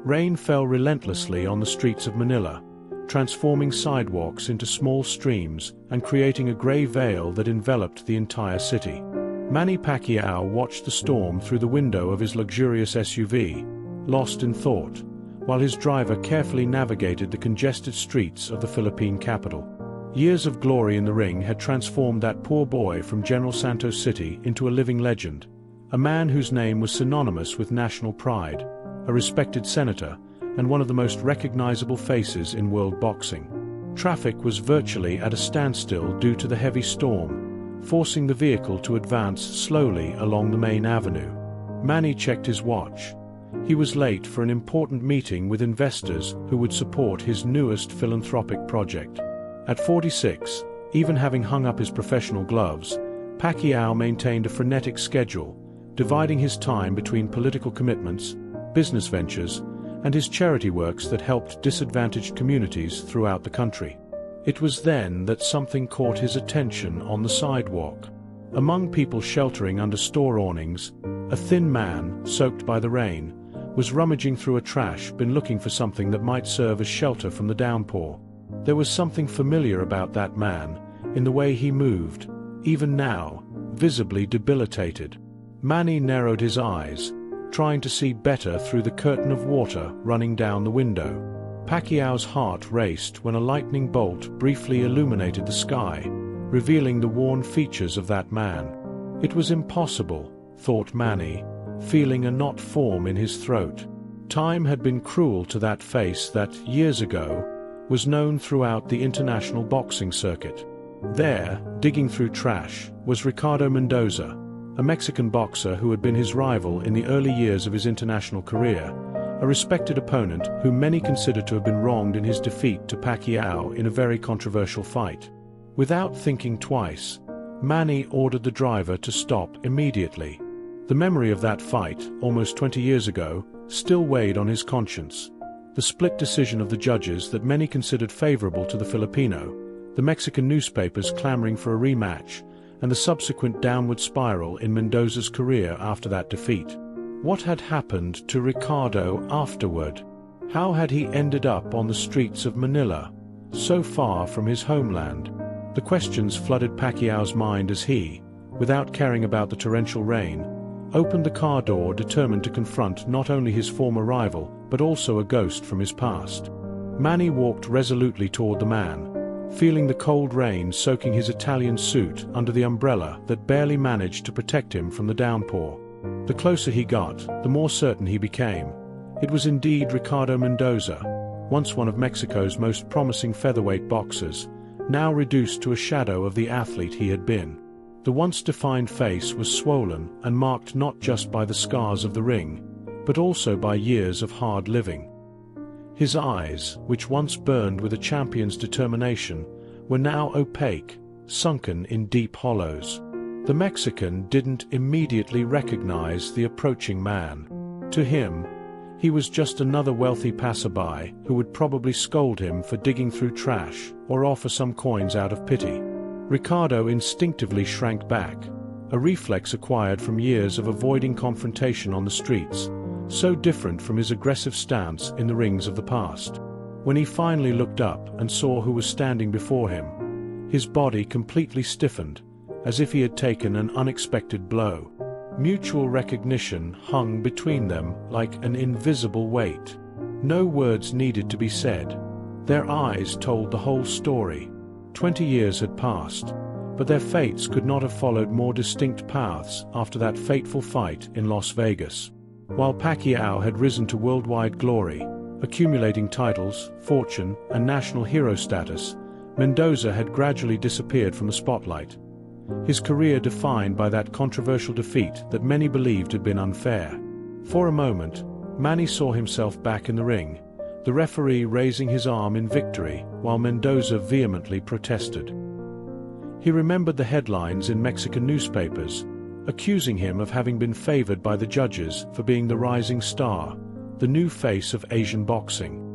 Rain fell relentlessly on the streets of Manila, transforming sidewalks into small streams and creating a gray veil that enveloped the entire city. Manny Pacquiao watched the storm through the window of his luxurious SUV, lost in thought, while his driver carefully navigated the congested streets of the Philippine capital. Years of glory in the ring had transformed that poor boy from General Santos City into a living legend, a man whose name was synonymous with national pride, a respected senator, and one of the most recognizable faces in world boxing. Traffic was virtually at a standstill due to the heavy storm, forcing the vehicle to advance slowly along the main avenue. Manny checked his watch. He was late for an important meeting with investors who would support his newest philanthropic project. At 46, even having hung up his professional gloves, Pacquiao maintained a frenetic schedule, dividing his time between political commitments, business ventures, and his charity works that helped disadvantaged communities throughout the country. It was then that something caught his attention on the sidewalk. Among people sheltering under store awnings, a thin man, soaked by the rain, was rummaging through a trash bin looking for something that might serve as shelter from the downpour. There was something familiar about that man, in the way he moved, even now, visibly debilitated. Manny narrowed his eyes, trying to see better through the curtain of water running down the window. Pacquiao's heart raced when a lightning bolt briefly illuminated the sky, revealing the worn features of that man. It was impossible, thought Manny, feeling a knot form in his throat. Time had been cruel to that face that, years ago, was known throughout the international boxing circuit. There, digging through trash, was Ricardo Mendoza, a Mexican boxer who had been his rival in the early years of his international career, a respected opponent whom many considered to have been wronged in his defeat to Pacquiao in a very controversial fight. Without thinking twice, Manny ordered the driver to stop immediately. The memory of that fight, almost 20 years ago, still weighed on his conscience. The split decision of the judges that many considered favorable to the Filipino, the Mexican newspapers clamoring for a rematch, and the subsequent downward spiral in Mendoza's career after that defeat. What had happened to Ricardo afterward? How had he ended up on the streets of Manila, so far from his homeland? The questions flooded Pacquiao's mind as he, without caring about the torrential rain, opened the car door determined to confront not only his former rival, but also a ghost from his past. Manny walked resolutely toward the man, feeling the cold rain soaking his Italian suit under the umbrella that barely managed to protect him from the downpour. The closer he got, the more certain he became. It was indeed Ricardo Mendoza, once one of Mexico's most promising featherweight boxers, now reduced to a shadow of the athlete he had been. The once defined face was swollen and marked not just by the scars of the ring, but also by years of hard living. His eyes, which once burned with a champion's determination, were now opaque, sunken in deep hollows. The Mexican didn't immediately recognize the approaching man. To him, he was just another wealthy passerby who would probably scold him for digging through trash or offer some coins out of pity. Ricardo instinctively shrank back, a reflex acquired from years of avoiding confrontation on the streets, so different from his aggressive stance in the rings of the past. When he finally looked up and saw who was standing before him, his body completely stiffened, as if he had taken an unexpected blow. Mutual recognition hung between them like an invisible weight. No words needed to be said. Their eyes told the whole story. 20 years had passed, but their fates could not have followed more distinct paths after that fateful fight in Las Vegas. While Pacquiao had risen to worldwide glory, accumulating titles, fortune, and national hero status, Mendoza had gradually disappeared from the spotlight. His career defined by that controversial defeat that many believed had been unfair. For a moment, Manny saw himself back in the ring, the referee raising his arm in victory while Mendoza vehemently protested. He remembered the headlines in Mexican newspapers, accusing him of having been favored by the judges for being the rising star, the new face of Asian boxing.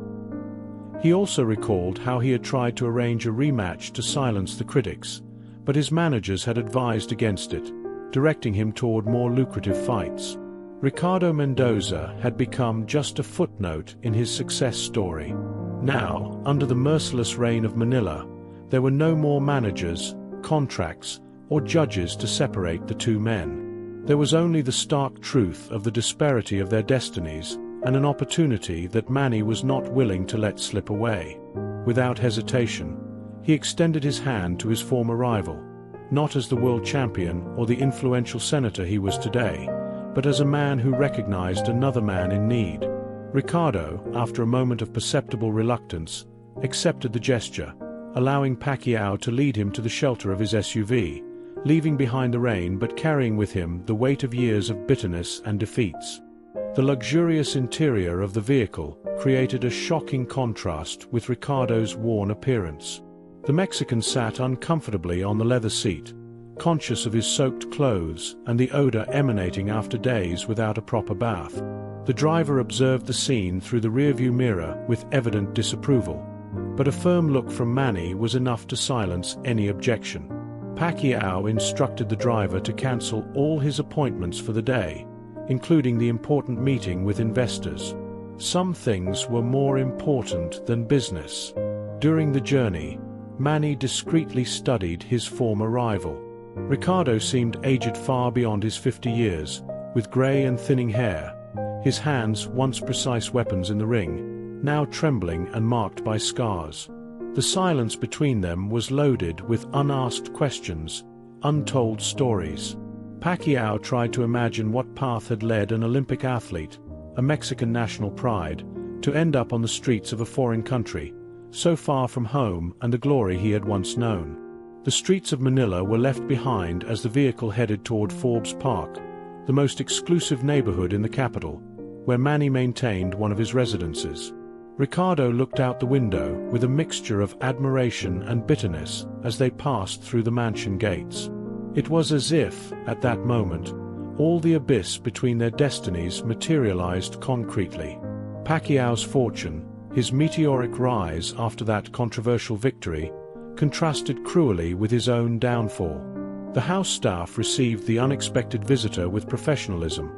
He also recalled how he had tried to arrange a rematch to silence the critics, but his managers had advised against it, directing him toward more lucrative fights. Ricardo Mendoza had become just a footnote in his success story. Now, under the merciless reign of Manila, there were no more managers, contracts, or judges to separate the two men. There was only the stark truth of the disparity of their destinies, and an opportunity that Manny was not willing to let slip away. Without hesitation, he extended his hand to his former rival, not as the world champion or the influential senator he was today, but as a man who recognized another man in need. Ricardo, after a moment of perceptible reluctance, accepted the gesture, allowing Pacquiao to lead him to the shelter of his SUV, leaving behind the rain but carrying with him the weight of years of bitterness and defeats. The luxurious interior of the vehicle created a shocking contrast with Ricardo's worn appearance. The Mexican sat uncomfortably on the leather seat, conscious of his soaked clothes and the odor emanating after days without a proper bath. The driver observed the scene through the rearview mirror with evident disapproval, but a firm look from Manny was enough to silence any objection. Pacquiao instructed the driver to cancel all his appointments for the day, including the important meeting with investors. Some things were more important than business. During the journey, Manny discreetly studied his former rival. Ricardo seemed aged far beyond his 50 years, with grey and thinning hair, his hands, once precise weapons in the ring, now trembling and marked by scars. The silence between them was loaded with unasked questions, untold stories. Pacquiao tried to imagine what path had led an Olympic athlete, a Mexican national pride, to end up on the streets of a foreign country, so far from home and the glory he had once known. The streets of Manila were left behind as the vehicle headed toward Forbes Park, the most exclusive neighborhood in the capital, where Manny maintained one of his residences. Ricardo looked out the window with a mixture of admiration and bitterness as they passed through the mansion gates. It was as if, at that moment, all the abyss between their destinies materialized concretely. Pacquiao's fortune, his meteoric rise after that controversial victory, contrasted cruelly with his own downfall. The house staff received the unexpected visitor with professionalism,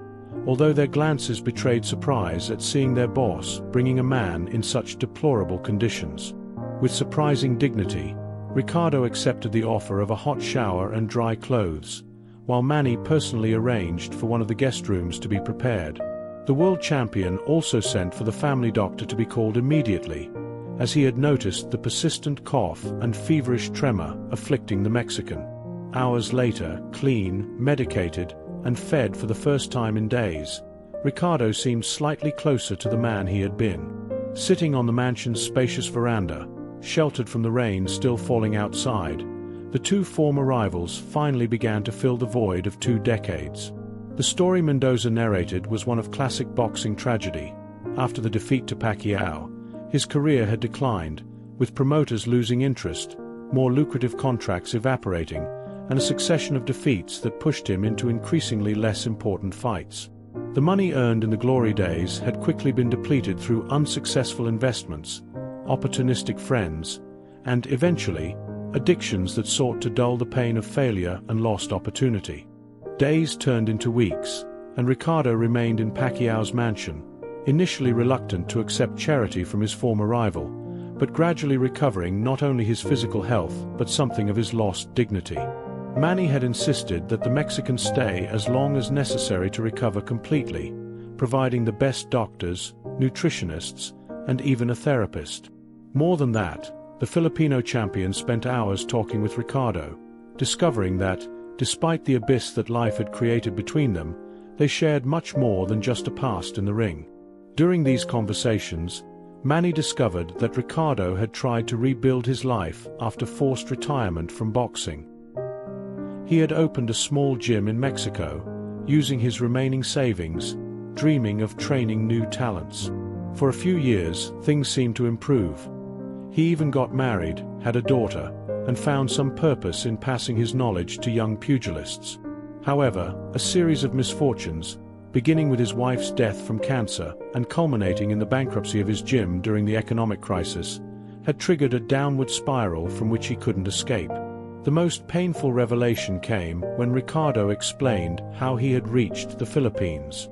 although their glances betrayed surprise at seeing their boss bringing a man in such deplorable conditions. With surprising dignity, Ricardo accepted the offer of a hot shower and dry clothes, while Manny personally arranged for one of the guest rooms to be prepared. The world champion also sent for the family doctor to be called immediately, as he had noticed the persistent cough and feverish tremor afflicting the Mexican. Hours later, clean, medicated, and fed for the first time in days, Ricardo seemed slightly closer to the man he had been. Sitting on the mansion's spacious veranda, sheltered from the rain still falling outside, the two former rivals finally began to fill the void of 2 decades. The story Mendoza narrated was one of classic boxing tragedy. After the defeat to Pacquiao, his career had declined, with promoters losing interest, more lucrative contracts evaporating, and a succession of defeats that pushed him into increasingly less important fights. The money earned in the glory days had quickly been depleted through unsuccessful investments, opportunistic friends, and, eventually, addictions that sought to dull the pain of failure and lost opportunity. Days turned into weeks, and Ricardo remained in Pacquiao's mansion, initially reluctant to accept charity from his former rival, but gradually recovering not only his physical health but something of his lost dignity. Manny had insisted that the Mexican stay as long as necessary to recover completely, providing the best doctors, nutritionists, and even a therapist. More than that, the Filipino champion spent hours talking with Ricardo, discovering that, despite the abyss that life had created between them, they shared much more than just a past in the ring. During these conversations, Manny discovered that Ricardo had tried to rebuild his life after forced retirement from boxing. He had opened a small gym in Mexico, using his remaining savings, dreaming of training new talents. For a few years, things seemed to improve. He even got married, had a daughter, and found some purpose in passing his knowledge to young pugilists. However, a series of misfortunes, beginning with his wife's death from cancer and culminating in the bankruptcy of his gym during the economic crisis, had triggered a downward spiral from which he couldn't escape. The most painful revelation came when Ricardo explained how he had reached the Philippines.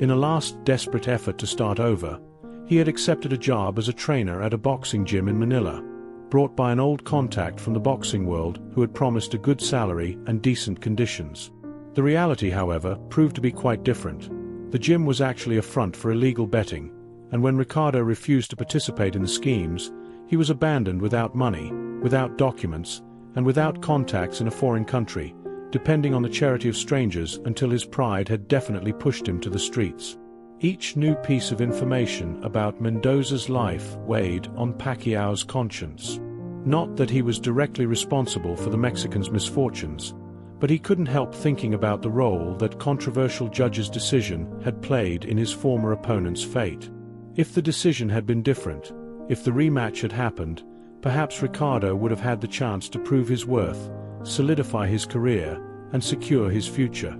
In a last desperate effort to start over, he had accepted a job as a trainer at a boxing gym in Manila, brought by an old contact from the boxing world who had promised a good salary and decent conditions. The reality, however, proved to be quite different. The gym was actually a front for illegal betting, and when Ricardo refused to participate in the schemes, he was abandoned without money, without documents, and without contacts in a foreign country, depending on the charity of strangers until his pride had definitely pushed him to the streets. Each new piece of information about Mendoza's life weighed on Pacquiao's conscience. Not that he was directly responsible for the Mexican's misfortunes, but he couldn't help thinking about the role that controversial judge's decision had played in his former opponent's fate. If the decision had been different, if the rematch had happened, perhaps Ricardo would have had the chance to prove his worth, solidify his career, and secure his future.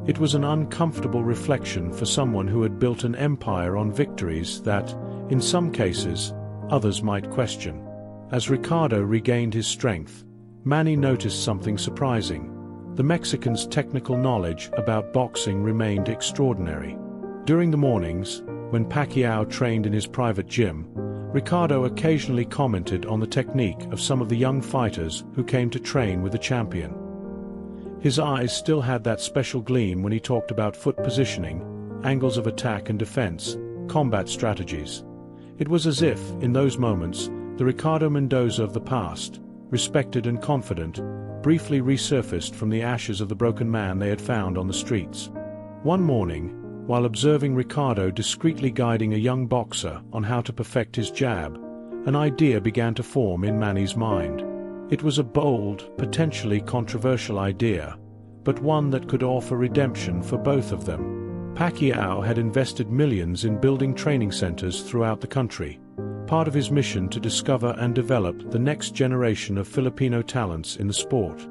It was an uncomfortable reflection for someone who had built an empire on victories that, in some cases, others might question. As Ricardo regained his strength, Manny noticed something surprising. The Mexican's technical knowledge about boxing remained extraordinary. During the mornings, when Pacquiao trained in his private gym, Ricardo occasionally commented on the technique of some of the young fighters who came to train with the champion. His eyes still had that special gleam when he talked about foot positioning, angles of attack and defense, combat strategies. It was as if, in those moments, the Ricardo Mendoza of the past, respected and confident, briefly resurfaced from the ashes of the broken man they had found on the streets. One morning, while observing Ricardo discreetly guiding a young boxer on how to perfect his jab, an idea began to form in Manny's mind. It was a bold, potentially controversial idea, but one that could offer redemption for both of them. Pacquiao had invested millions in building training centers throughout the country, part of his mission to discover and develop the next generation of Filipino talents in the sport.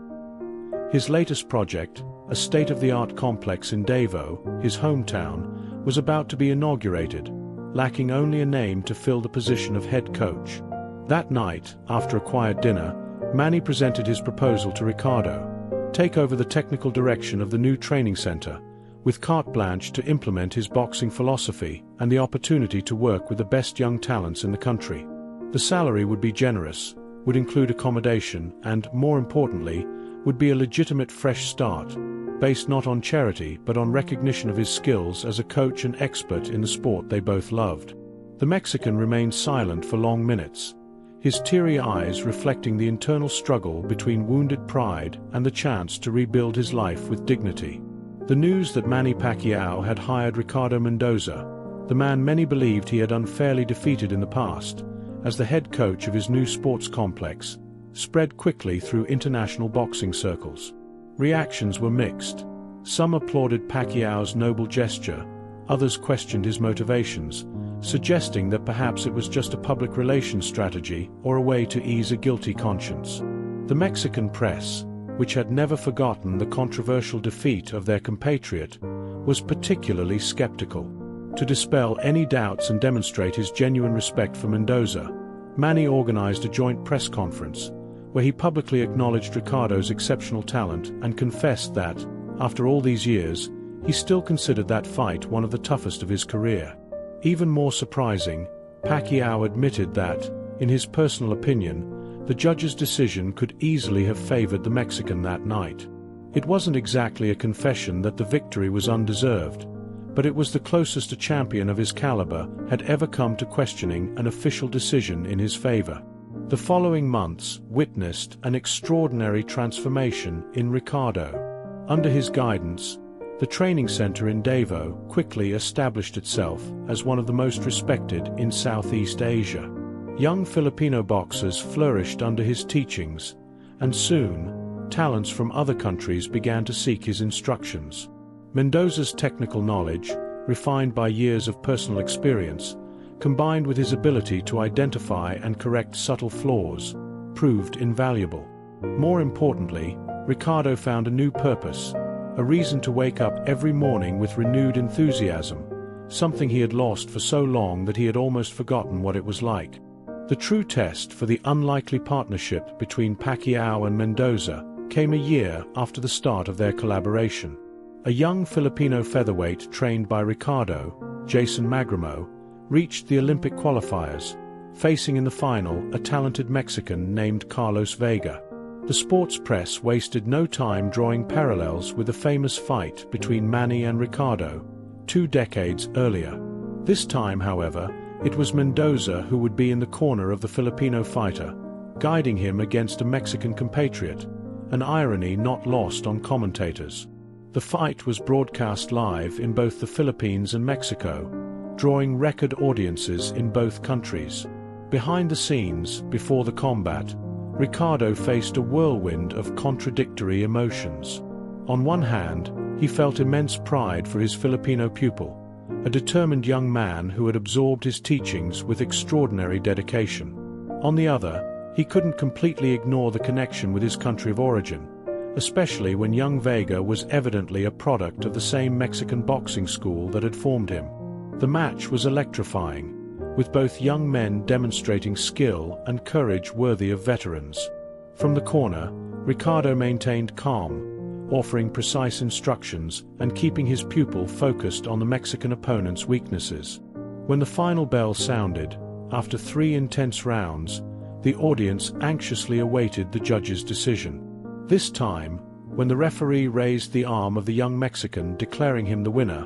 His latest project, a state-of-the-art complex in Davao, his hometown, was about to be inaugurated, lacking only a name to fill the position of head coach. That night, after a quiet dinner, Manny presented his proposal to Ricardo: take over the technical direction of the new training center, with carte blanche to implement his boxing philosophy and the opportunity to work with the best young talents in the country. The salary would be generous, would include accommodation, and, more importantly, would be a legitimate fresh start, based not on charity but on recognition of his skills as a coach and expert in the sport they both loved. The Mexican remained silent for long minutes, his teary eyes reflecting the internal struggle between wounded pride and the chance to rebuild his life with dignity. The news that Manny Pacquiao had hired Ricardo Mendoza, the man many believed he had unfairly defeated in the past, as the head coach of his new sports complex, spread quickly through international boxing circles. Reactions were mixed. Some applauded Pacquiao's noble gesture, others questioned his motivations, suggesting that perhaps it was just a public relations strategy or a way to ease a guilty conscience. The Mexican press, which had never forgotten the controversial defeat of their compatriot, was particularly skeptical. To dispel any doubts and demonstrate his genuine respect for Mendoza, Manny organized a joint press conference, where he publicly acknowledged Ricardo's exceptional talent and confessed that, after all these years, he still considered that fight one of the toughest of his career. Even more surprising, Pacquiao admitted that, in his personal opinion, the judge's decision could easily have favored the Mexican that night. It wasn't exactly a confession that the victory was undeserved, but it was the closest a champion of his caliber had ever come to questioning an official decision in his favor. The following months witnessed an extraordinary transformation in Ricardo. Under his guidance, the training center in Davao quickly established itself as one of the most respected in Southeast Asia. Young Filipino boxers flourished under his teachings, and soon, talents from other countries began to seek his instructions. Mendoza's technical knowledge, refined by years of personal experience, combined with his ability to identify and correct subtle flaws, proved invaluable. More importantly, Ricardo found a new purpose, a reason to wake up every morning with renewed enthusiasm, something he had lost for so long that he had almost forgotten what it was like. The true test for the unlikely partnership between Pacquiao and Mendoza came a year after the start of their collaboration. A young Filipino featherweight trained by Ricardo, Jason Magramo, reached the Olympic qualifiers, facing in the final a talented Mexican named Carlos Vega. The sports press wasted no time drawing parallels with the famous fight between Manny and Ricardo 2 decades earlier. This time, however, it was Mendoza who would be in the corner of the Filipino fighter, guiding him against a Mexican compatriot, an irony not lost on commentators. The fight was broadcast live in both the Philippines and Mexico, drawing record audiences in both countries. Behind the scenes, before the combat, Ricardo faced a whirlwind of contradictory emotions. On one hand, he felt immense pride for his Filipino pupil, a determined young man who had absorbed his teachings with extraordinary dedication. On the other, he couldn't completely ignore the connection with his country of origin, especially when young Vega was evidently a product of the same Mexican boxing school that had formed him. The match was electrifying, with both young men demonstrating skill and courage worthy of veterans. From the corner, Ricardo maintained calm, offering precise instructions and keeping his pupil focused on the Mexican opponent's weaknesses. When the final bell sounded, after 3 intense rounds, the audience anxiously awaited the judge's decision. This time, when the referee raised the arm of the young Mexican declaring him the winner,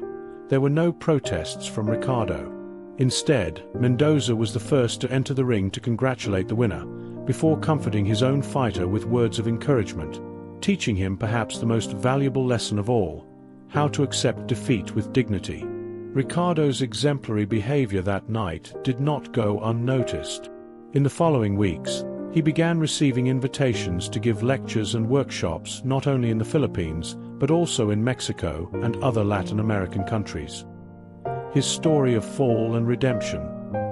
there were no protests from Ricardo. Instead, Mendoza was the first to enter the ring to congratulate the winner, before comforting his own fighter with words of encouragement, teaching him perhaps the most valuable lesson of all: how to accept defeat with dignity. Ricardo's exemplary behavior that night did not go unnoticed. In the following weeks, he began receiving invitations to give lectures and workshops not only in the Philippines, but also in Mexico and other Latin American countries. His story of fall and redemption,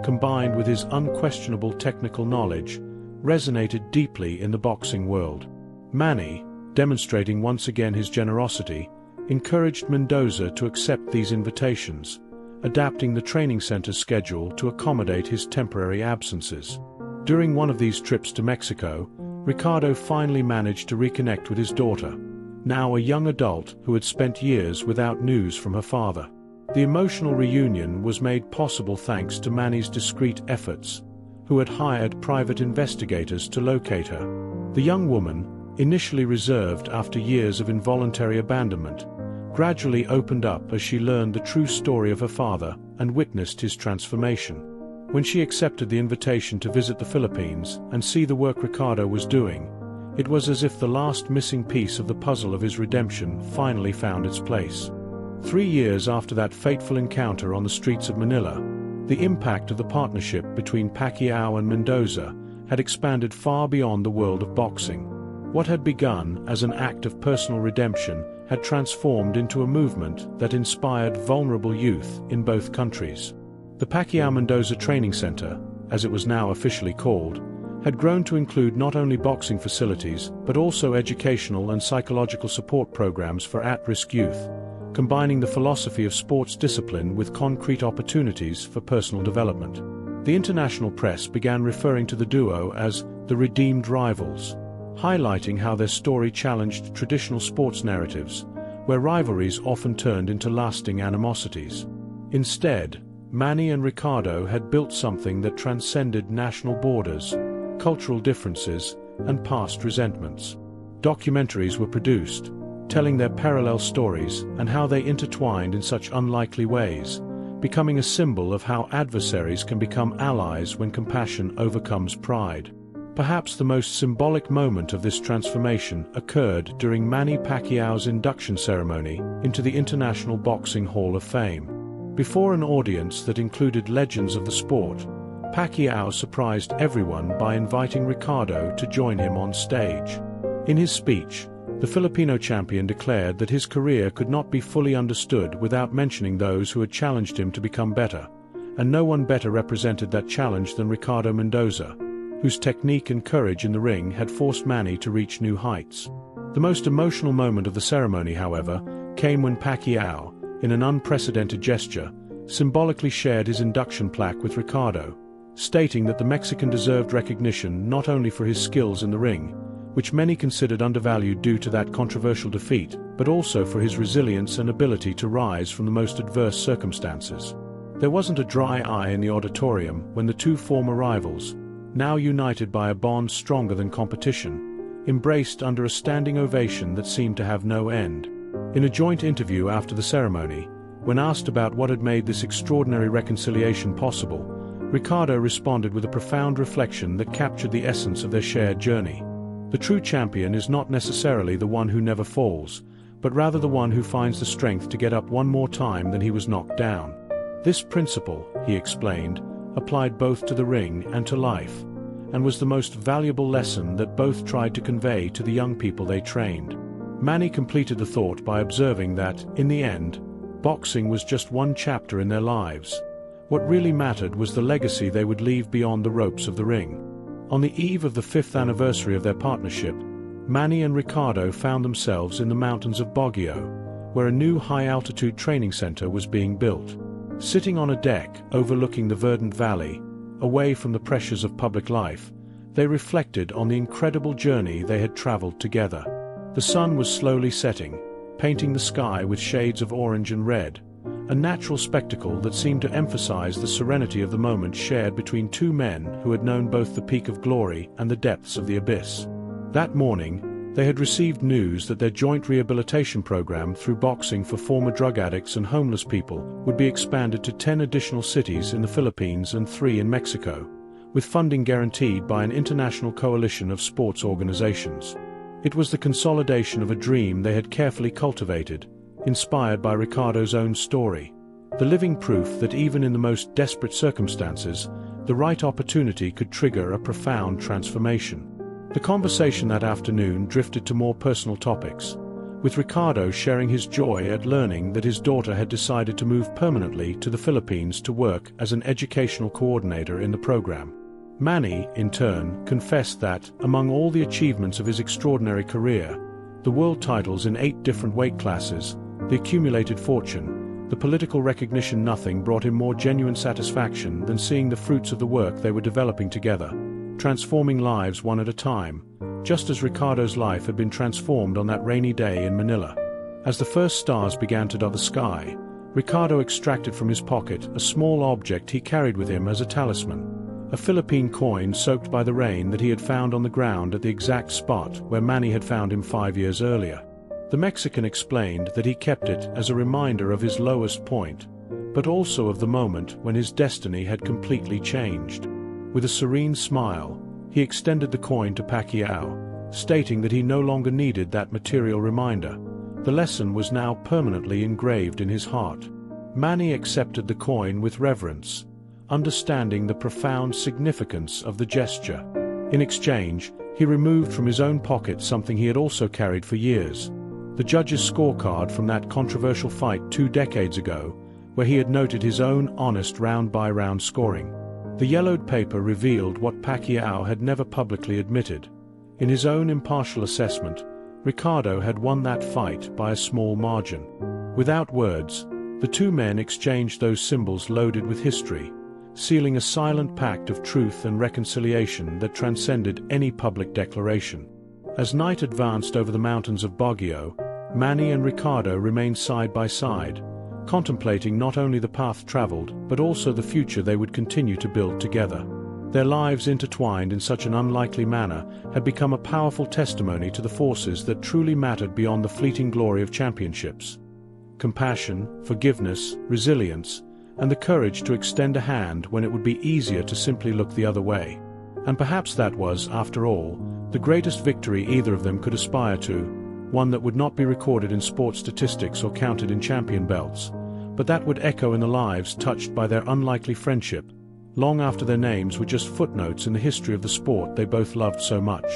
combined with his unquestionable technical knowledge, resonated deeply in the boxing world. Manny, demonstrating once again his generosity, encouraged Mendoza to accept these invitations, adapting the training center's schedule to accommodate his temporary absences. During one of these trips to Mexico, Ricardo finally managed to reconnect with his daughter, now a young adult who had spent years without news from her father. The emotional reunion was made possible thanks to Manny's discreet efforts, who had hired private investigators to locate her. The young woman, initially reserved after years of involuntary abandonment, gradually opened up as she learned the true story of her father and witnessed his transformation. When she accepted the invitation to visit the Philippines and see the work Ricardo was doing, it was as if the last missing piece of the puzzle of his redemption finally found its place. 3 years after that fateful encounter on the streets of Manila, the impact of the partnership between Pacquiao and Mendoza had expanded far beyond the world of boxing. What had begun as an act of personal redemption had transformed into a movement that inspired vulnerable youth in both countries. The Pacquiao-Mendoza Training Center, as it was now officially called, had grown to include not only boxing facilities but also educational and psychological support programs for at-risk youth, combining the philosophy of sports discipline with concrete opportunities for personal development. The international press began referring to the duo as the redeemed rivals, highlighting how their story challenged traditional sports narratives, where rivalries often turned into lasting animosities. Instead, Manny and Ricardo had built something that transcended national borders, cultural differences, and past resentments. Documentaries were produced, telling their parallel stories and how they intertwined in such unlikely ways, becoming a symbol of how adversaries can become allies when compassion overcomes pride. Perhaps the most symbolic moment of this transformation occurred during Manny Pacquiao's induction ceremony into the International Boxing Hall of Fame. Before an audience that included legends of the sport, Pacquiao surprised everyone by inviting Ricardo to join him on stage. In his speech, the Filipino champion declared that his career could not be fully understood without mentioning those who had challenged him to become better, and no one better represented that challenge than Ricardo Mendoza, whose technique and courage in the ring had forced Manny to reach new heights. The most emotional moment of the ceremony, however, came when Pacquiao, in an unprecedented gesture, symbolically shared his induction plaque with Ricardo, stating that the Mexican deserved recognition not only for his skills in the ring, which many considered undervalued due to that controversial defeat, but also for his resilience and ability to rise from the most adverse circumstances. There wasn't a dry eye in the auditorium when the two former rivals, now united by a bond stronger than competition, embraced under a standing ovation that seemed to have no end. In a joint interview after the ceremony, when asked about what had made this extraordinary reconciliation possible, Ricardo responded with a profound reflection that captured the essence of their shared journey. The true champion is not necessarily the one who never falls, but rather the one who finds the strength to get up one more time than he was knocked down. This principle, he explained, applied both to the ring and to life, and was the most valuable lesson that both tried to convey to the young people they trained. Manny completed the thought by observing that, in the end, boxing was just one chapter in their lives. What really mattered was the legacy they would leave beyond the ropes of the ring. On the eve of the 5th anniversary of their partnership, Manny and Ricardo found themselves in the mountains of Baguio, where a new high-altitude training center was being built. Sitting on a deck overlooking the verdant valley, away from the pressures of public life, they reflected on the incredible journey they had traveled together. The sun was slowly setting, painting the sky with shades of orange and red, a natural spectacle that seemed to emphasize the serenity of the moment shared between two men who had known both the peak of glory and the depths of the abyss. That morning, they had received news that their joint rehabilitation program through boxing for former drug addicts and homeless people would be expanded to 10 additional cities in the Philippines and 3 in Mexico, with funding guaranteed by an international coalition of sports organizations. It was the consolidation of a dream they had carefully cultivated, inspired by Ricardo's own story, the living proof that even in the most desperate circumstances, the right opportunity could trigger a profound transformation. The conversation that afternoon drifted to more personal topics, with Ricardo sharing his joy at learning that his daughter had decided to move permanently to the Philippines to work as an educational coordinator in the program. Manny, in turn, confessed that, among all the achievements of his extraordinary career, the world titles in 8 different weight classes, the accumulated fortune, the political recognition, nothing brought him more genuine satisfaction than seeing the fruits of the work they were developing together, transforming lives one at a time, just as Ricardo's life had been transformed on that rainy day in Manila. As the first stars began to dot the sky, Ricardo extracted from his pocket a small object he carried with him as a talisman, a Philippine coin soaked by the rain that he had found on the ground at the exact spot where Manny had found him 5 years earlier. The Mexican explained that he kept it as a reminder of his lowest point, but also of the moment when his destiny had completely changed. With a serene smile, he extended the coin to Pacquiao, stating that he no longer needed that material reminder. The lesson was now permanently engraved in his heart. Manny accepted the coin with reverence, understanding the profound significance of the gesture. In exchange, he removed from his own pocket something he had also carried for years, the judge's scorecard from that controversial fight 2 decades ago, where he had noted his own honest round-by-round scoring. The yellowed paper revealed what Pacquiao had never publicly admitted. In his own impartial assessment, Ricardo had won that fight by a small margin. Without words, the two men exchanged those symbols loaded with history, sealing a silent pact of truth and reconciliation that transcended any public declaration. As night advanced over the mountains of Baguio, Manny and Ricardo remained side by side, contemplating not only the path traveled but also the future they would continue to build together. Their lives, intertwined in such an unlikely manner, had become a powerful testimony to the forces that truly mattered beyond the fleeting glory of championships: compassion, forgiveness, resilience, and the courage to extend a hand when it would be easier to simply look the other way. And perhaps that was, after all, the greatest victory either of them could aspire to, one that would not be recorded in sports statistics or counted in champion belts, but that would echo in the lives touched by their unlikely friendship, long after their names were just footnotes in the history of the sport they both loved so much.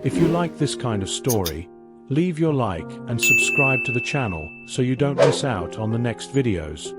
If you like this kind of story, leave your like and subscribe to the channel so you don't miss out on the next videos.